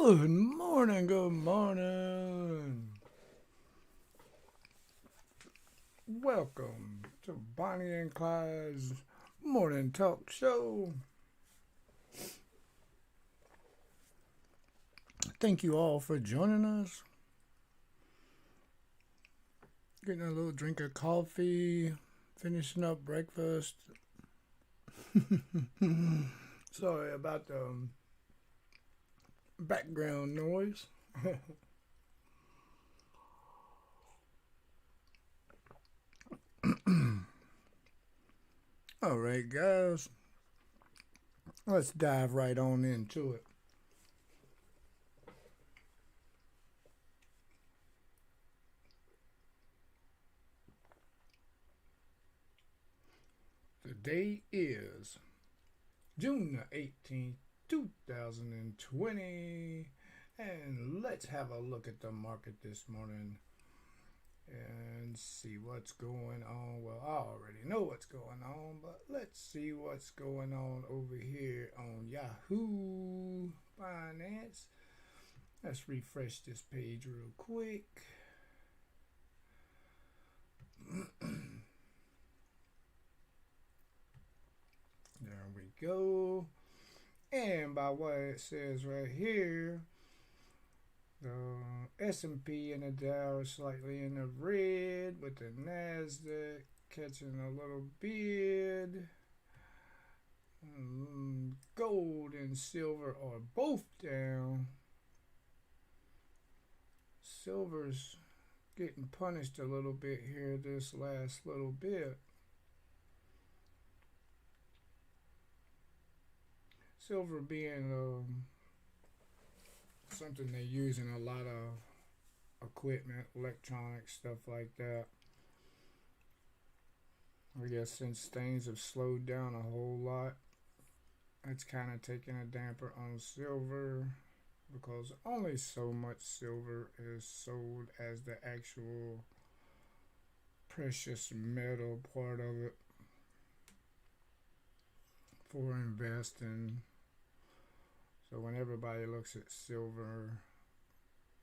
Good morning, good morning. Welcome to Bonnie and Clyde's morning talk show. Thank you all for joining us. Getting a little drink of coffee, finishing up breakfast. Sorry about the background noise. All right, guys, let's dive right on into it. Today is June the 18th, 2020, and let's have a look at the market this morning and see what's going on. Well, I already know what's going on, but let's see what's going on over here on Yahoo Finance. Let's refresh this page real quick. There we go. And by what it says right here, the S&P and the Dow are slightly in the red, with the Nasdaq catching a little bid. Gold and silver are both down. Silver's getting punished a little bit here this last little bit. Silver being something they use in a lot of equipment, electronic stuff like that. I guess since things have slowed down a whole lot, it's kind of taking a damper on silver, because only so much silver is sold as the actual precious metal part of it for investing. So when everybody looks at silver,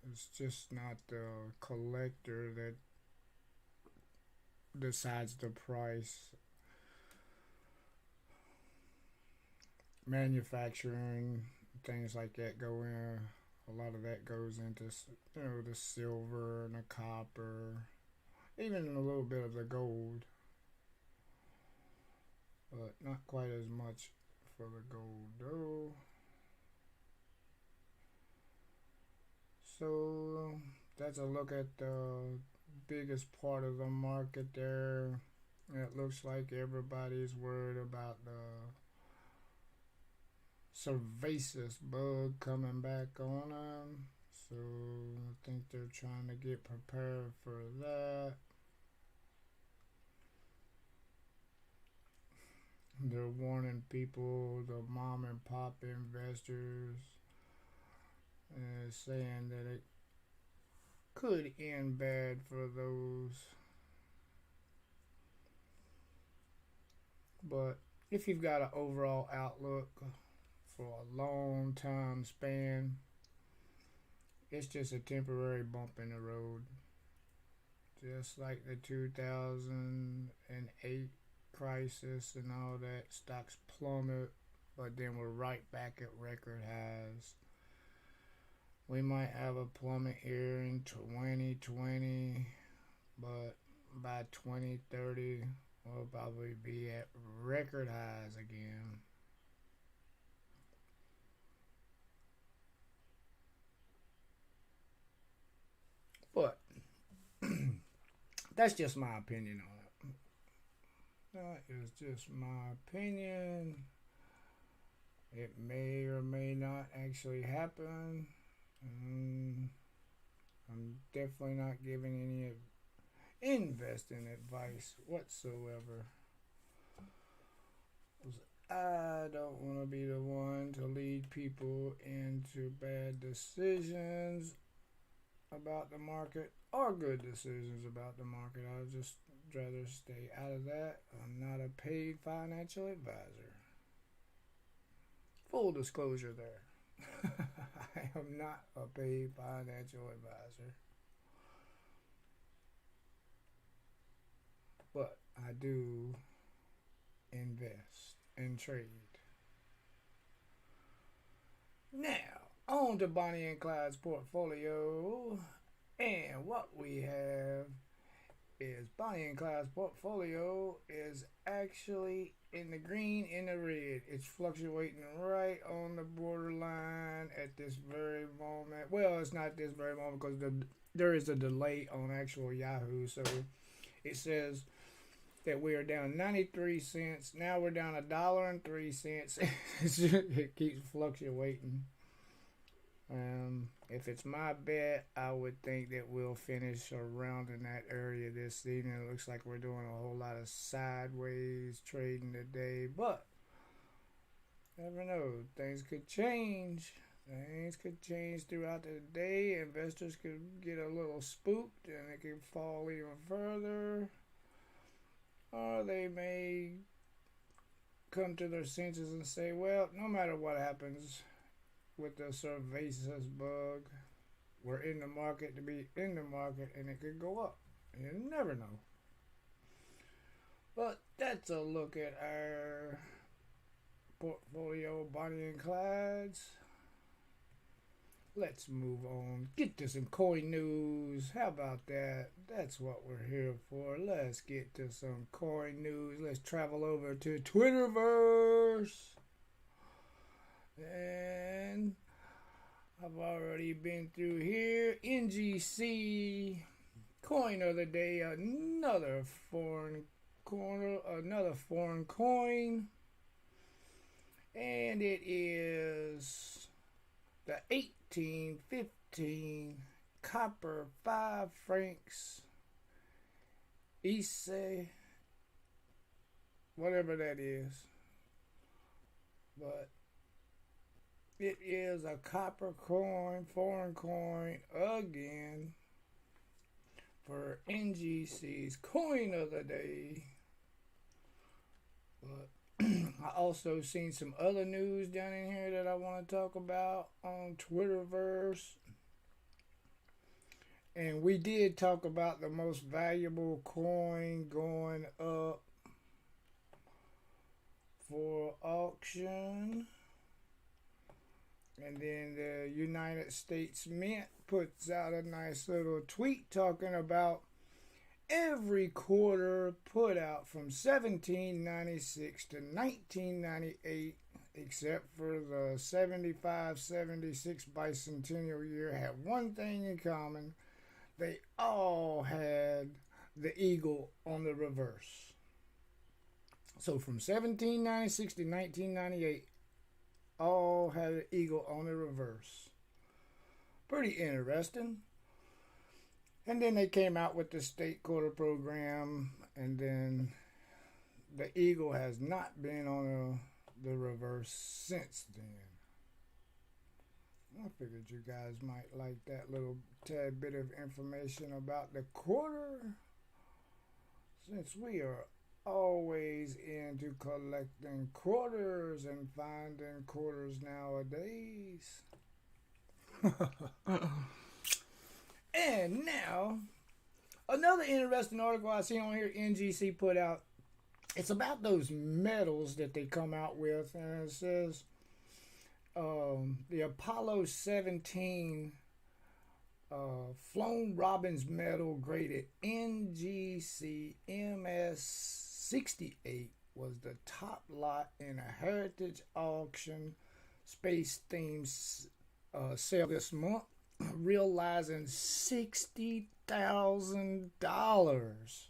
it's just not the collector that decides the price. Manufacturing, things like that go in. A lot of that goes into, the silver and the copper, even a little bit of the gold, but not quite as much for the gold though. So that's a look at the biggest part of the market there. It looks like everybody's worried about the cervasis bug coming back on them. So I think they're trying to get prepared for that. They're warning people, the mom and pop investors, saying that it could end bad for those. But if you've got an overall outlook for a long time span, it's just a temporary bump in the road. Just like the 2008 crisis and all that, stocks plummet, but then we're right back at record highs. We might have a plummet here in 2020, but by 2030, we'll probably be at record highs again. But that's just my opinion on it. That is just my opinion. It may or may not actually happen. I'm definitely not giving any investing advice whatsoever. I don't want to be the one to lead people into bad decisions about the market or good decisions about the market. I'd just rather stay out of that. I'm not a paid financial advisor. Full disclosure there. I am not a paid financial advisor, but I do invest and trade. Now, on to Bonnie and Clyde's portfolio. And what we have is Bonnie and Clyde's portfolio is actually in the green, in the red. It's fluctuating right on the borderline at this very moment. Well, it's not this very moment because there is a delay on actual Yahoo. So it says that we are down 93 cents. Now we're down $1.03. It keeps fluctuating. If it's my bet, I would think that we'll finish around in that area this evening. It looks like we're doing a whole lot of sideways trading today, but never know. Things could change. Things could change throughout the day. Investors could get a little spooked and it could fall even further. Or they may come to their senses and say, well, no matter what happens with the cervasis bug, we're in the market to be in the market and it could go up. You never know. But that's a look at our portfolio, Bonnie and Clyde's. Let's move on. Get to some coin news. How about that? That's what we're here for. Let's get to some coin news. Let's travel over to Twitterverse. And I've already been through here. NGC coin of the day. Another foreign coin. And it is the 1815 copper 5 francs Isse, whatever that is. But it is a copper coin, foreign coin, again, for NGC's coin of the day. But I also seen some other news down in here that I want to talk about on Twitterverse. And we did talk about the most valuable coin going up for auction. And then the United States Mint puts out a nice little tweet talking about every quarter put out from 1796 to 1998, except for the 75-76 bicentennial year, had one thing in common. They all had the eagle on the reverse. So from 1796 to 1998, all had an eagle on the reverse. Pretty interesting. And then they came out with the state quarter program, and then the eagle has not been on the reverse since then. I figured you guys might like that little tad bit of information about the quarter, since we are always into collecting quarters and finding quarters nowadays. And now, another interesting article I see on here NGC put out. It's about those medals that they come out with, and it says the Apollo 17 flown Robbins medal graded NGC MS68 was the top lot in a heritage auction space themed sale this month, realizing $60,000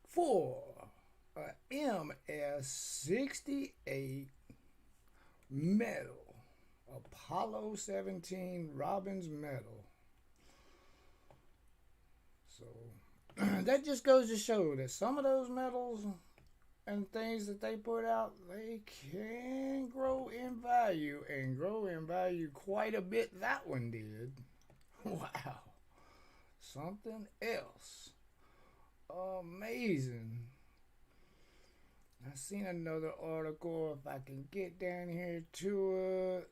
for a MS68 medal, Apollo 17 Robbins medal. So that just goes to show that some of those medals and things that they put out, they can grow in value, and grow in value quite a bit. That one did. Wow. Something else. Amazing. I seen another article, if I can get down here to it.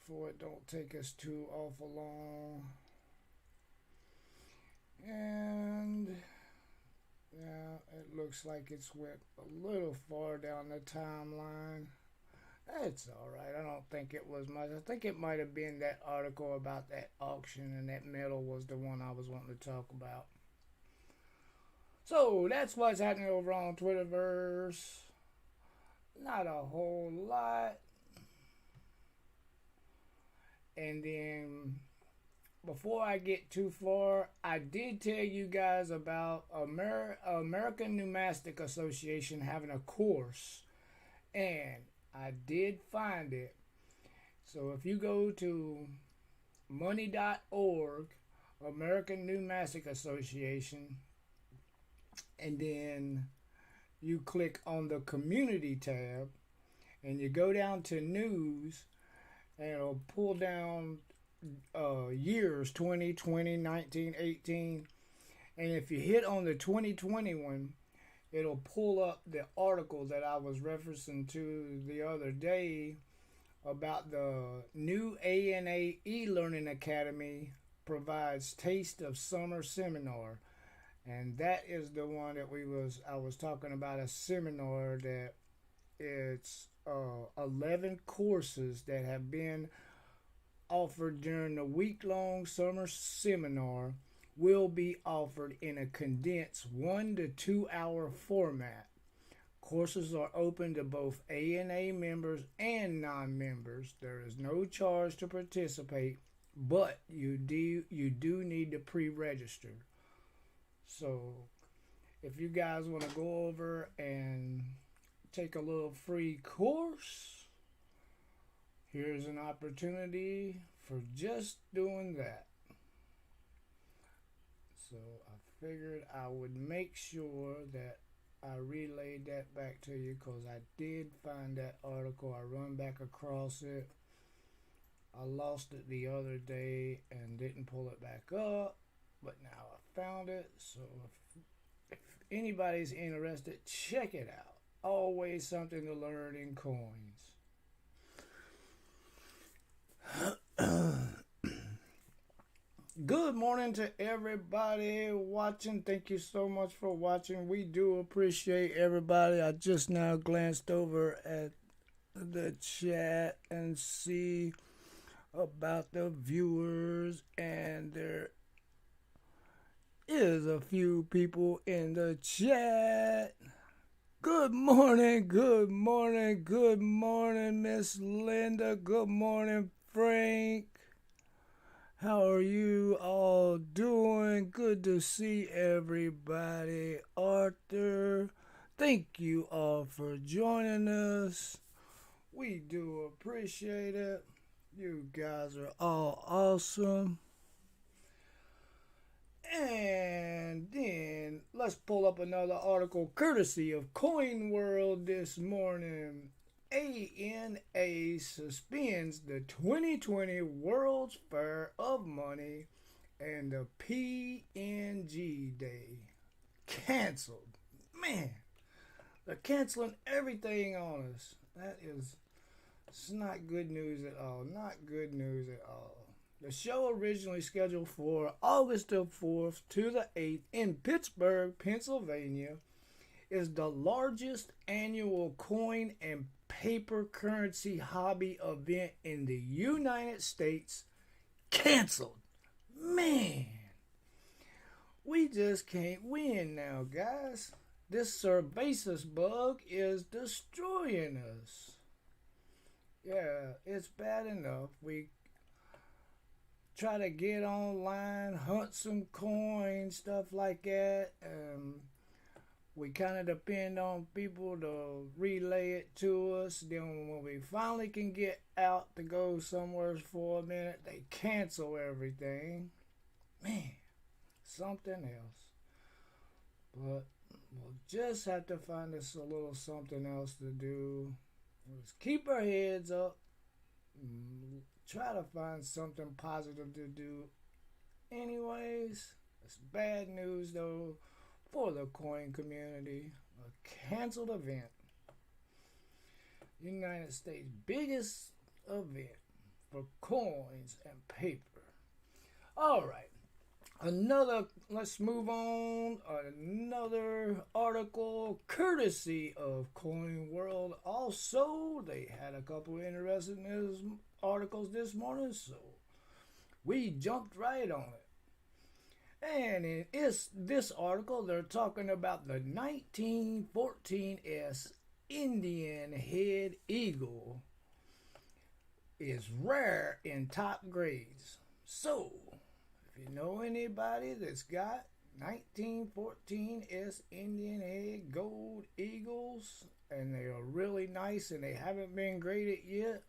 for it don't take us too awful long. And yeah, it looks like it's went a little far down the timeline. It's alright. I don't think it was much. I think it might have been that article about that auction, and that metal was the one I was wanting to talk about. So that's what's happening over on Twitterverse. Not a whole lot. And then before I get too far, I did tell you guys about American Numismatic Association having a course, and I did find it. So if you go to money.org, American Numismatic Association, and then you click on the community tab, and you go down to news, and it'll pull down years 2020, 19, 18. And if you hit on the 2020 one, it'll pull up the article that I was referencing to the other day about the new ANA e-learning academy provides Taste of Summer seminar. And that is the one that I was talking about, a seminar that it's 11 courses that have been offered during the week-long summer seminar will be offered in a condensed 1 to 2 hour format. Courses are open to both ANA members and non-members. There is no charge to participate, but you do need to pre-register. So if you guys want to go over and take a little free course, here's an opportunity for just doing that. So I figured I would make sure that I relayed that back to you, because I did find that article. I run back across it. I lost it the other day and didn't pull it back up, but now I found it. So if anybody's interested, check it out. Always something to learn in coins. Good morning to everybody watching. Thank you so much for watching. We do appreciate everybody. I just now glanced over at the chat and see about the viewers, and there is a few people in the chat. Good morning, good morning, good morning, Miss Linda. Good morning, Frank. How are you all doing? Good to see everybody. Arthur, thank you all for joining us. We do appreciate it. You guys are all awesome. And then let's pull up another article courtesy of Coin World this morning. ANA suspends the 2020 World's Fair of Money and the PNG Day. Canceled. Man, they're canceling everything on us. It's not good news at all. Not good news at all. The show originally scheduled for August the 4th to the 8th in Pittsburgh, Pennsylvania, is the largest annual coin and paper currency hobby event in the United States. Canceled. Man, we just can't win now, guys. This Cervasis bug is destroying us. Yeah, it's bad enough. We try to get online, hunt some coins, stuff like that. We kind of depend on people to relay it to us. Then when we finally can get out to go somewhere for a minute, they cancel everything. Man, something else. But we'll just have to find us a little something else to do. Let's keep our heads up. Try to find something positive to do. Anyways, it's bad news though for the coin community. A canceled event. United States biggest event for coins and paper. All right. Let's move on. Another article courtesy of Coin World. Also, they had a couple of interesting articles this morning, so we jumped right on it. And in this article, they're talking about the 1914S Indian head eagle is rare in top grades. So, if you know anybody that's got 1914S Indian head gold eagles and they are really nice and they haven't been graded yet,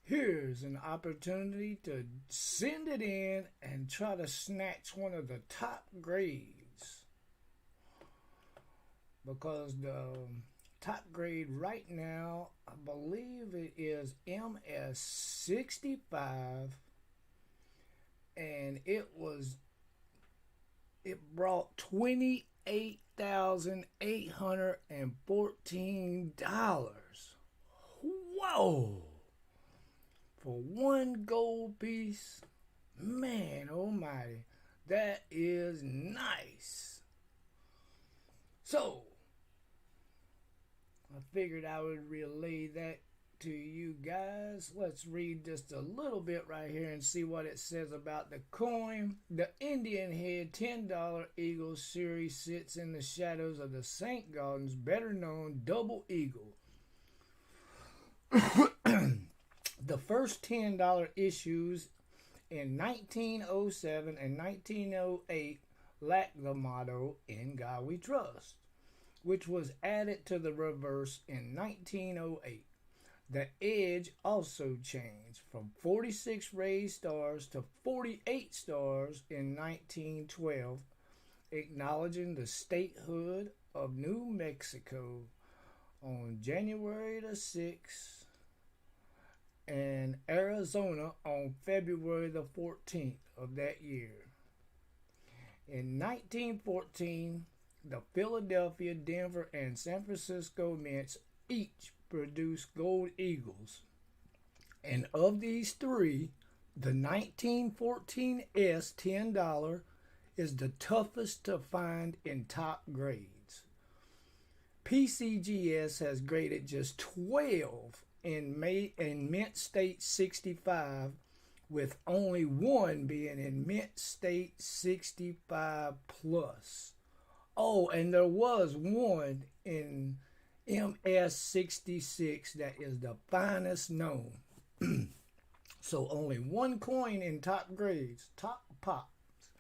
here's an opportunity to send it in and try to snatch one of the top grades. Because the top grade right now, I believe it is MS65, and it brought $28,814. Whoa! For one gold piece, man almighty, that is nice. So, I figured I would relay that to you guys. Let's read just a little bit right here and see what it says about the coin. The Indian head $10 Eagle series sits in the shadows of the St. Gaudens better known double eagle. The first $10 issues in 1907 and 1908 lacked the motto, "In God We Trust," which was added to the reverse in 1908. The edge also changed from 46 raised stars to 48 stars in 1912, acknowledging the statehood of New Mexico on January the 6th and Arizona on February the 14th of that year. In 1914, the Philadelphia, Denver, and San Francisco mints each produced gold eagles. And of these three, the 1914S $10 is the toughest to find in top grades. PCGS has graded just 12 in Mint State 65, with only one being in Mint State 65 plus. Oh, and there was one in MS66 that is the finest known. So only one coin in top grades, top pops.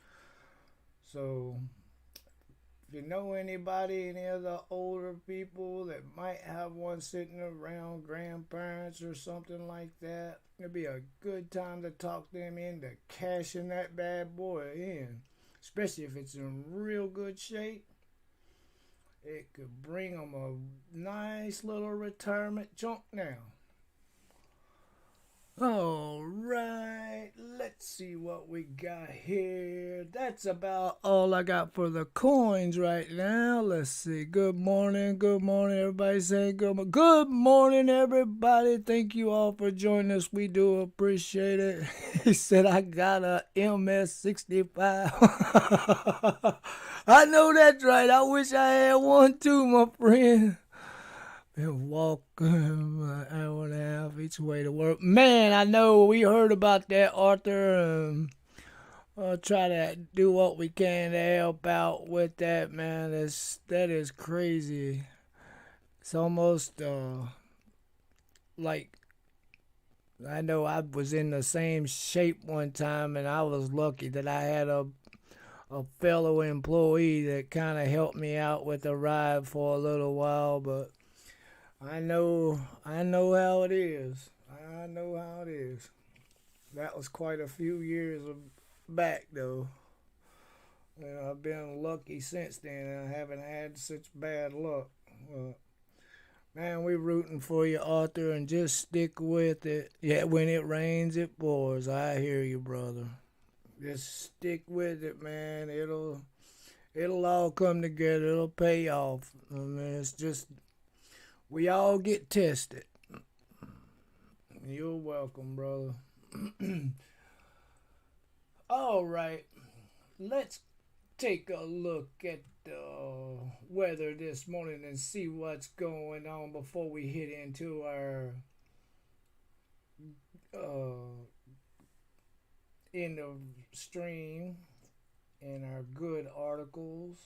So if you know anybody, any of the older people that might have one sitting around, grandparents or something like that, it'd be a good time to talk them into cashing that bad boy in. Especially if it's in real good shape. It could bring them a nice little retirement chunk now. All right, let's see what we got here. That's about all I got for the coins right now. Let's see. Good morning, everybody. Saying good morning, everybody. Thank you all for joining us. We do appreciate it. He said I got a MS65. I know that's right. I wish I had one too, my friend. Been walking an hour and a half each way to work. Man, I know we heard about that, Arthur. I'll try to do what we can to help out with that, man. That is crazy. It's almost like, I know I was in the same shape one time, and I was lucky that I had a fellow employee that kind of helped me out with the ride for a little while, but I know how it is. I know how it is. That was quite a few years back, though. And I've been lucky since then, and I haven't had such bad luck. Man, we're rooting for you, Arthur, and just stick with it. Yeah, when it rains, it pours. I hear you, brother. Just stick with it, man. It'll all come together. It'll pay off. I mean, it's just, we all get tested. You're welcome, brother. All right, let's take a look at the weather this morning and see what's going on before we hit into our uh, end of stream and our good articles.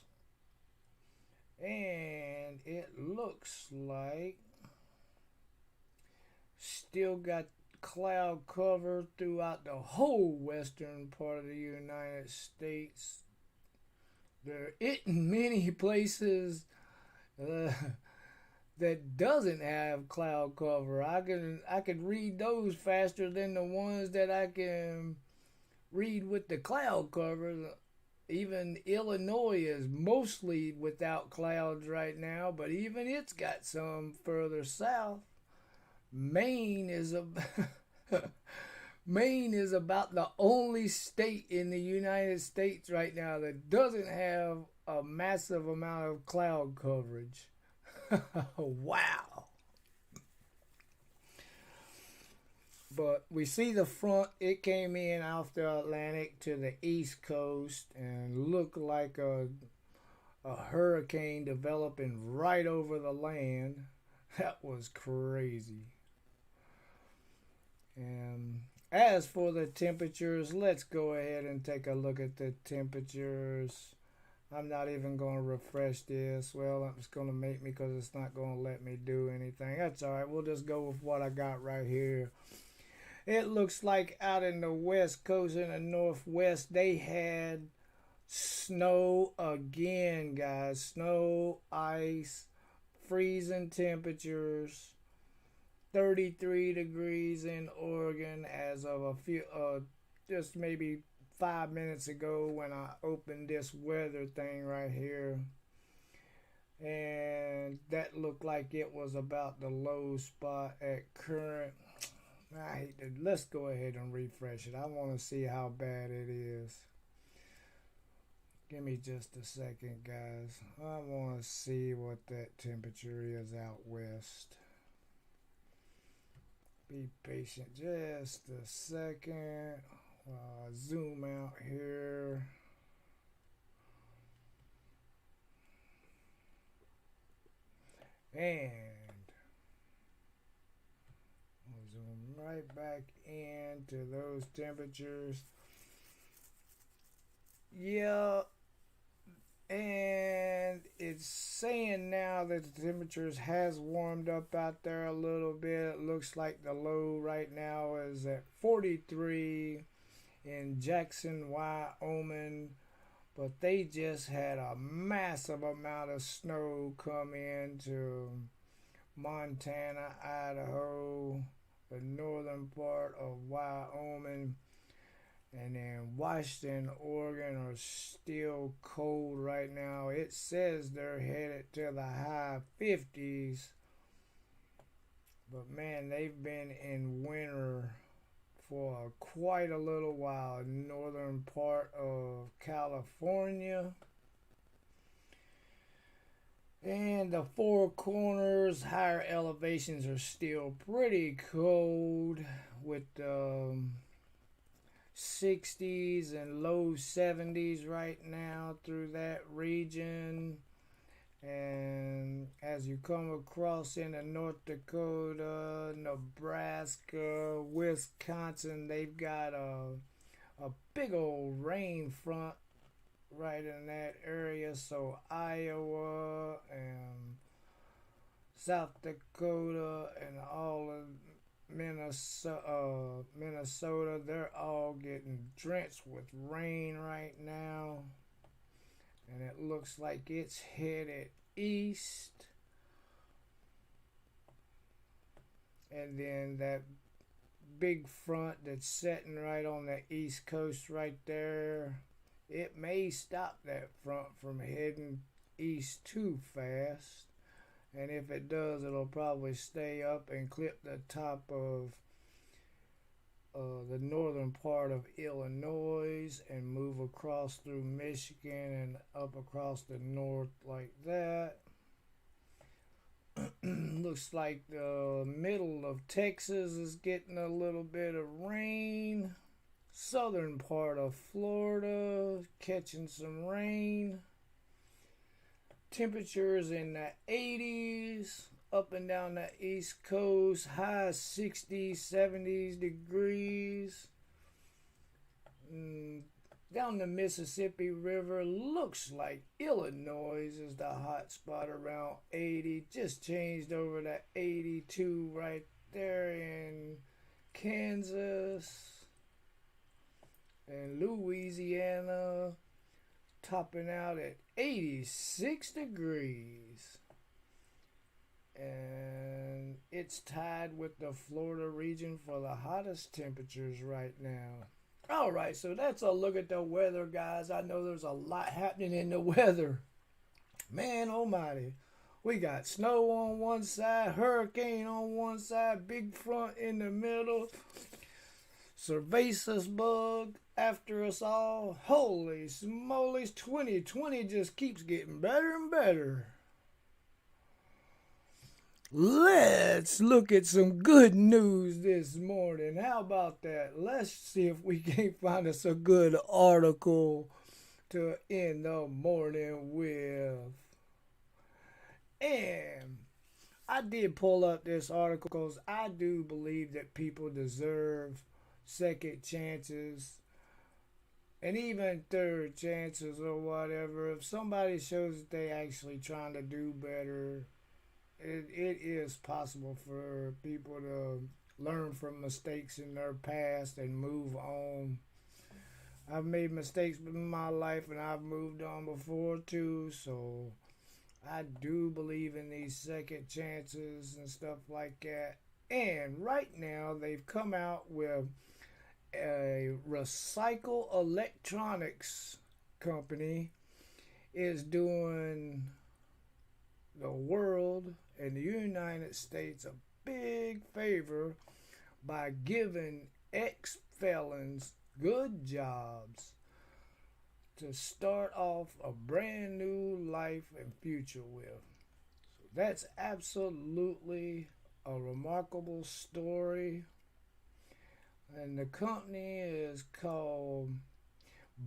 And it looks like still got cloud cover throughout the whole western part of the United States. There isn't many places uh, that doesn't have cloud cover. I can read those faster than the ones that I can read with the cloud cover. Even Illinois is mostly without clouds right now, but even it's got some further south. Maine is a Maine is about the only state in the United States right now that doesn't have a massive amount of cloud coverage. Wow. But we see the front, it came in off the Atlantic to the East Coast and looked like a hurricane developing right over the land. That was crazy. And as for the temperatures, let's go ahead and take a look at the temperatures. I'm not even going to refresh this. Well, it's going to make me because it's not going to let me do anything. That's all right. We'll just go with what I got right here. It looks like out in the west coast and the northwest, they had snow again, guys. Snow, ice, freezing temperatures. 33 degrees in Oregon as of a few, just maybe 5 minutes ago when I opened this weather thing right here. And that looked like it was about the low spot at current. Let's go ahead and refresh it. I want to see how bad it is. Give me just a second, guys. I want to see what that temperature is out west. Be patient just a second. Zoom out here. And we'll zoom right back into those temperatures. Yeah, and it's saying now that the temperatures has warmed up out there a little bit. It looks like the low right now is at 43 in Jackson, Wyoming, but they just had a massive amount of snow come into Montana, Idaho, the northern part of Wyoming, and then Washington, Oregon are still cold right now. It says they're headed to the high 50s. But man, they've been in winter for quite a little while. Northern part of California. And the Four Corners, higher elevations are still pretty cold with 60s and low 70s right now through that region. And as you come across into North Dakota, Nebraska, Wisconsin, they've got a big old rain front right in that area. So Iowa and South Dakota and all of Minnesota, they're all getting drenched with rain right now. And it looks like it's headed east. And then that big front that's setting right on the east coast right there, it may stop that front from heading east too fast. And if it does, it'll probably stay up and clip the top of the northern part of Illinois and move across through Michigan and up across the north like that. Looks like the middle of Texas is getting a little bit of rain. southern part of Florida, catching some rain. Temperatures in the 80s, up and down the East Coast, high 60s, 70s degrees. Down the Mississippi River, looks like Illinois is the hot spot around 80. Just changed over to 82 right there in Kansas and Louisiana, topping out at 86 degrees. And it's tied with the Florida region for the hottest temperatures right now. All right, so that's a look at the weather, guys. I know there's a lot happening in the weather. Man almighty. We got snow on one side, hurricane on one side, big front in the middle, Cervasis bug after us all. Holy smolies, 2020 just keeps getting better and better. Let's look at some good news this morning. How about that? Let's see if we can't find us a good article to end the morning with. And I did pull up this article because I do believe that people deserve second chances and even third chances or whatever. If somebody shows that they actually trying to do better, it is possible for people to learn from mistakes in their past and move on. I've made mistakes in my life and I've moved on before too, so I do believe in these second chances and stuff like that. And right now they've come out with a recycle electronics company is doing the world and the United States a big favor by giving ex-felons good jobs to start off a brand new life and future with. So that's absolutely a remarkable story. And the company is called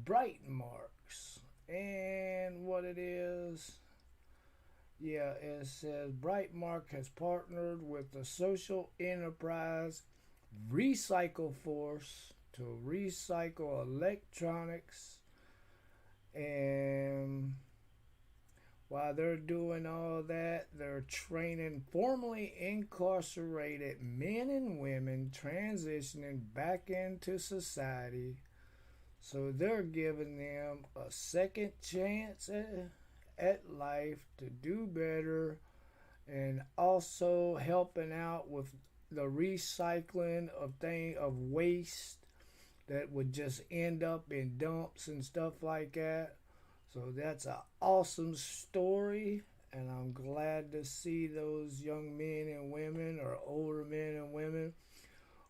Brightmarks. And what it is, it says Brightmark has partnered with the social enterprise Recycle Force to recycle electronics. And while they're doing all that, they're training formerly incarcerated men and women transitioning back into society. So they're giving them a second chance at life to do better, and also helping out with the recycling of waste that would just end up in dumps and stuff like that. So that's an awesome story, and I'm glad to see those young men and women, or older men and women,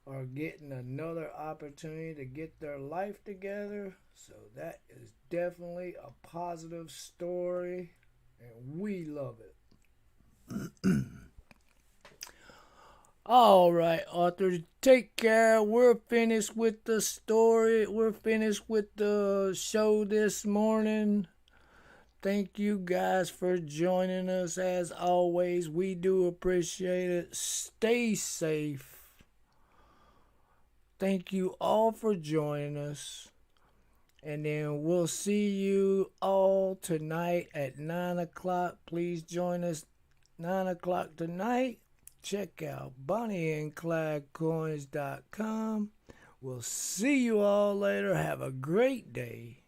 are getting another opportunity to get their life together. So that is definitely a positive story, and we love it. All right, Arthur, take care. We're finished with the story. We're finished with the show this morning. Thank you guys for joining us. As always, we do appreciate it. Stay safe. Thank you all for joining us. And then we'll see you all tonight at 9 o'clock. Please join us 9 o'clock tonight. Check out Bonnie and Clyde Coins.com. We'll see you all later. Have a great day.